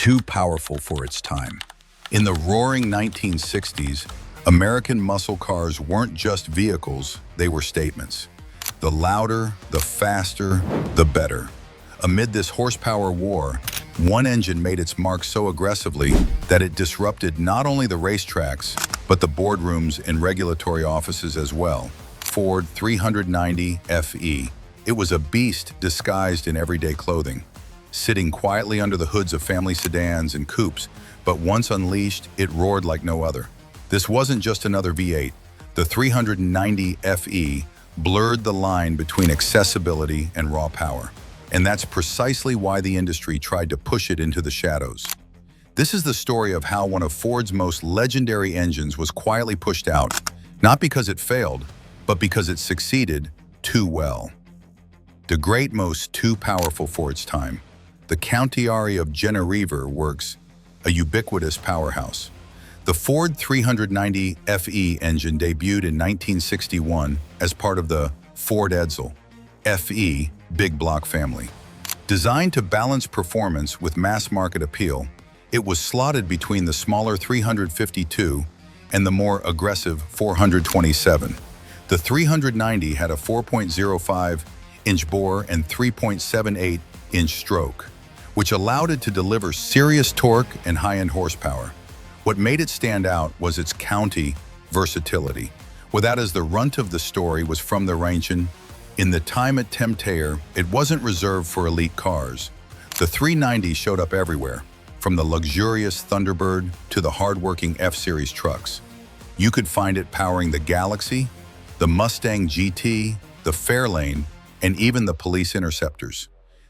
too powerful for its time. In the roaring 1960s, American muscle cars weren't just vehicles, they were statements. The louder, the faster, the better. Amid this horsepower war, one engine made its mark so aggressively that it disrupted not only the racetracks, but the boardrooms and regulatory offices as well. Ford 390 FE. It was a beast disguised in everyday clothing, sitting quietly under the hoods of family sedans and coupes, but once unleashed, it roared like no other. This wasn't just another V8. The 390 FE blurred the line between accessibility and raw power. And that's precisely why the industry tried to push it into the shadows. This is the story of how one of Ford's most legendary engines was quietly pushed out, not because it failed, but because it succeeded too well. The great most too powerful for its time. The Countiari of Genevieve works, a ubiquitous powerhouse. The Ford 390 FE engine debuted in 1961 as part of the Ford Edsel FE big block family. Designed to balance performance with mass-market appeal, it was slotted between the smaller 352 and the more aggressive 427. The 390 had a 4.05-inch bore and 3.78-inch stroke, which allowed it to deliver serious torque and high-end horsepower. What made it stand out was its county versatility. With that as the runt of the story was from the engine. In the time at Temptair, it wasn't reserved for elite cars. The 390 showed up everywhere, from the luxurious Thunderbird to the hard-working F-Series trucks. You could find it powering the Galaxy, the Mustang GT, the Fairlane, and even the police interceptors.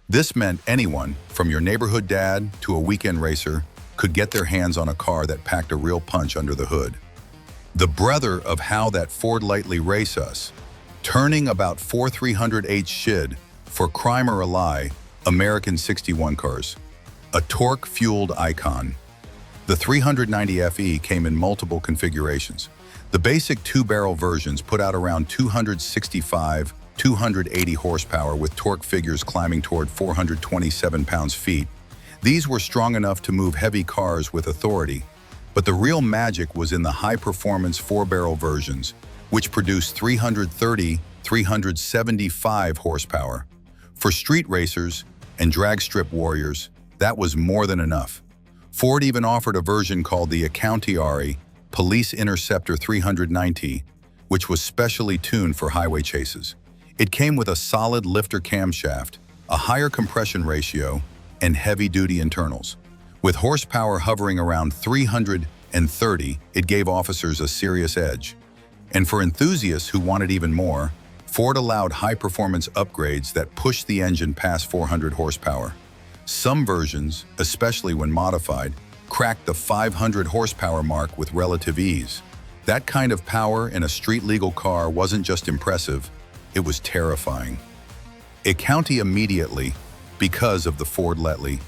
This meant anyone, from your neighborhood dad to a weekend racer, could get their hands on a car that packed a real punch under the hood. The brother of how that Ford lightly race us, turning about 4300H shid for crime or a lie, American 61 cars. A torque-fueled icon. The 390 FE came in multiple configurations. The basic two-barrel versions put out around 265, 280 horsepower with torque figures climbing toward 427 pounds-feet. These were strong enough to move heavy cars with authority, but the real magic was in the high-performance four-barrel versions, which produced 330, 375 horsepower. For street racers and drag strip warriors, that was more than enough. Ford even offered a version called the Countiari Police Interceptor 390, which was specially tuned for highway chases. It came with a solid lifter camshaft, a higher compression ratio, and heavy-duty internals. With horsepower hovering around 330, it gave officers a serious edge. And for enthusiasts who wanted even more, Ford allowed high-performance upgrades that pushed the engine past 400 horsepower. Some versions, especially when modified, cracked the 500 horsepower mark with relative ease. That kind of power in a street-legal car wasn't just impressive, it was terrifying. It counted immediately because of the Ford Letley.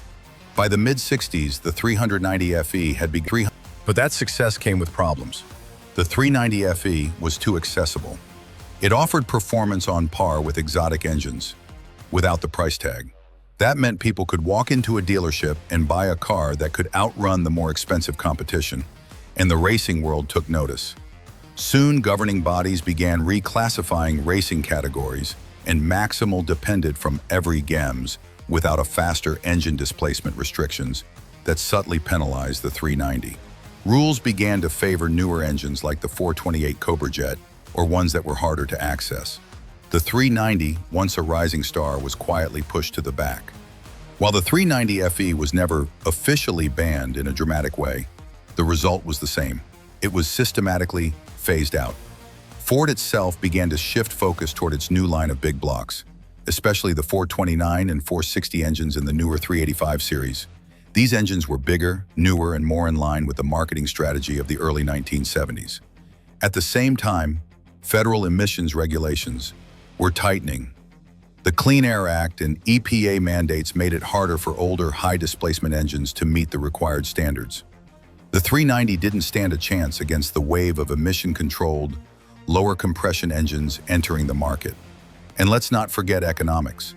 By the mid-60s, the 390 FE had begun, but that success came with problems. The 390 FE was too accessible. It offered performance on par with exotic engines, without the price tag. That meant people could walk into a dealership and buy a car that could outrun the more expensive competition, and the racing world took notice. Soon, governing bodies began reclassifying racing categories, and maximal depended from every GEMS without a faster engine displacement restrictions that subtly penalized the 390. Rules began to favor newer engines like the 428 Cobra Jet, or ones that were harder to access. The 390, once a rising star, was quietly pushed to the back. While the 390 FE was never officially banned in a dramatic way, the result was the same. It was systematically phased out. Ford itself began to shift focus toward its new line of big blocks, especially the 429 and 460 engines in the newer 385 series. These engines were bigger, newer, and more in line with the marketing strategy of the early 1970s. At the same time, federal emissions regulations were tightening. The Clean Air Act and EPA mandates made it harder for older, high-displacement engines to meet the required standards. The 390 didn't stand a chance against the wave of emission-controlled, lower compression engines entering the market. And let's not forget economics.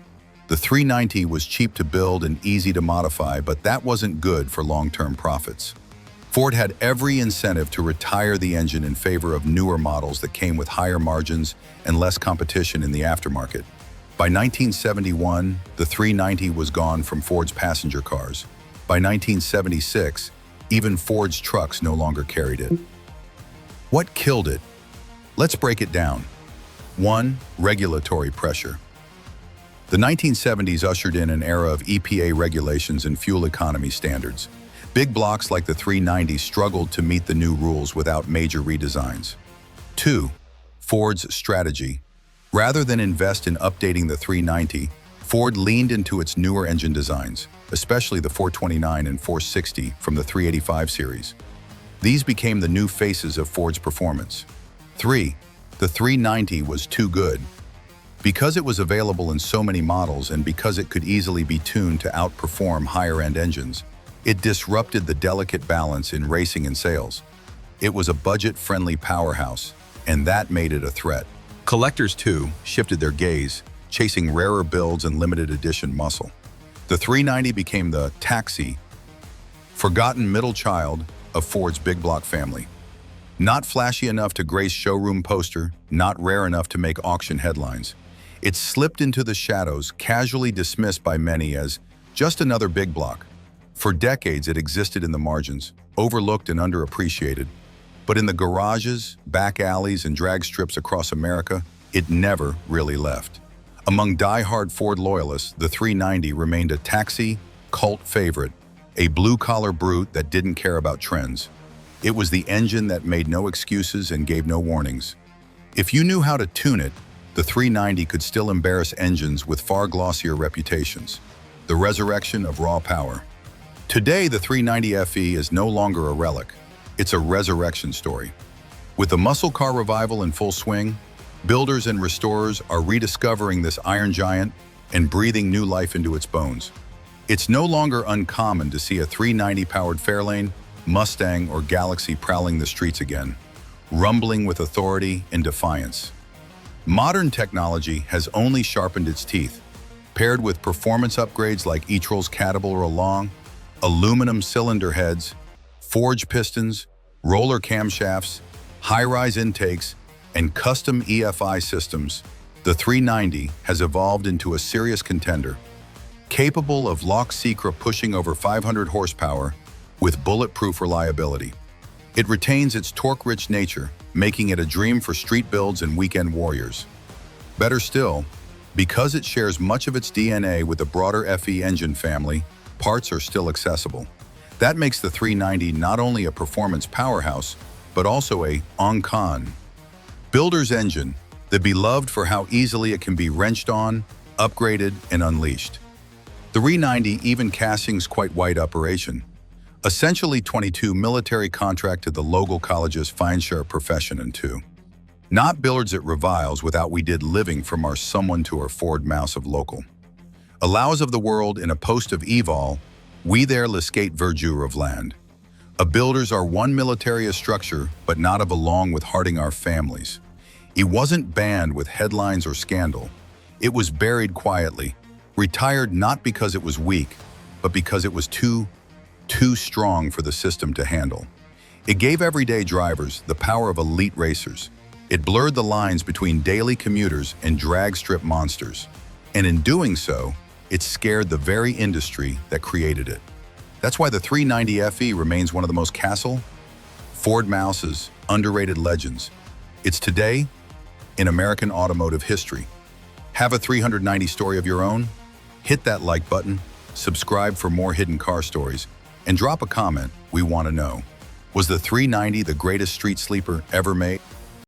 The 390 was cheap to build and easy to modify, but that wasn't good for long-term profits. Ford had every incentive to retire the engine in favor of newer models that came with higher margins and less competition in the aftermarket. By 1971, the 390 was gone from Ford's passenger cars. By 1976, even Ford's trucks no longer carried it. What killed it? Let's break it down. 1. Regulatory pressure. The 1970s ushered in an era of EPA regulations and fuel economy standards. Big blocks like the 390 struggled to meet the new rules without major redesigns. 2. Ford's strategy. Rather than invest in updating the 390, Ford leaned into its newer engine designs, especially the 429 and 460 from the 385 series. These became the new faces of Ford's performance. 3. The 390 was too good. Because it was available in so many models and because it could easily be tuned to outperform higher-end engines, it disrupted the delicate balance in racing and sales. It was a budget-friendly powerhouse, and that made it a threat. Collectors, too, shifted their gaze, chasing rarer builds and limited edition muscle. The 390 became the taxi, forgotten middle child of Ford's big block family. Not flashy enough to grace showroom poster, not rare enough to make auction headlines. It slipped into the shadows, casually dismissed by many as just another big block. For decades, it existed in the margins, overlooked and underappreciated. But in the garages, back alleys, and drag strips across America, it never really left. Among die-hard Ford loyalists, the 390 remained a taxi, cult favorite, a blue-collar brute that didn't care about trends. It was the engine that made no excuses and gave no warnings. If you knew how to tune it, the 390 could still embarrass engines with far glossier reputations. The resurrection of raw power. Today, the 390 FE is no longer a relic. It's a resurrection story. With the muscle car revival in full swing, builders and restorers are rediscovering this iron giant and breathing new life into its bones. It's no longer uncommon to see a 390-powered Fairlane, Mustang, or Galaxy prowling the streets again, rumbling with authority and defiance. Modern technology has only sharpened its teeth. Paired with performance upgrades like e-trol's Caterpillar Long, aluminum cylinder heads, forged pistons, roller camshafts, high-rise intakes, and custom EFI systems, the 390 has evolved into a serious contender. Capable of Loch-Secra pushing over 500 horsepower with bulletproof reliability. It retains its torque-rich nature, making it a dream for street builds and weekend warriors. Better still, because it shares much of its DNA with the broader FE engine family, parts are still accessible. That makes the 390 not only a performance powerhouse, but also a en-con. Builder's engine, the beloved for how easily it can be wrenched on, upgraded, and unleashed. The 390 even castings quite wide operation. Essentially 22 military contract to the local college's fine sharp profession and two. Not billiards it reviles without we did living from our someone to our Ford mouse of local. Allows of the world in a post of evol, we there l'escate verdure of land. A builders are one military a structure, but not of along with hearting our families. It wasn't banned with headlines or scandal. It was buried quietly, retired not because it was weak, but because it was too strong for the system to handle. It gave everyday drivers the power of elite racers. It blurred the lines between daily commuters and drag strip monsters. And in doing so, it scared the very industry that created it. That's why the 390 FE remains one of the most Ford Mouse's underrated legends. It's today in American automotive history. Have a 390 story of your own? Hit that like button, subscribe for more hidden car stories, and drop a comment. We want to know. Was the 390 the greatest street sleeper ever made?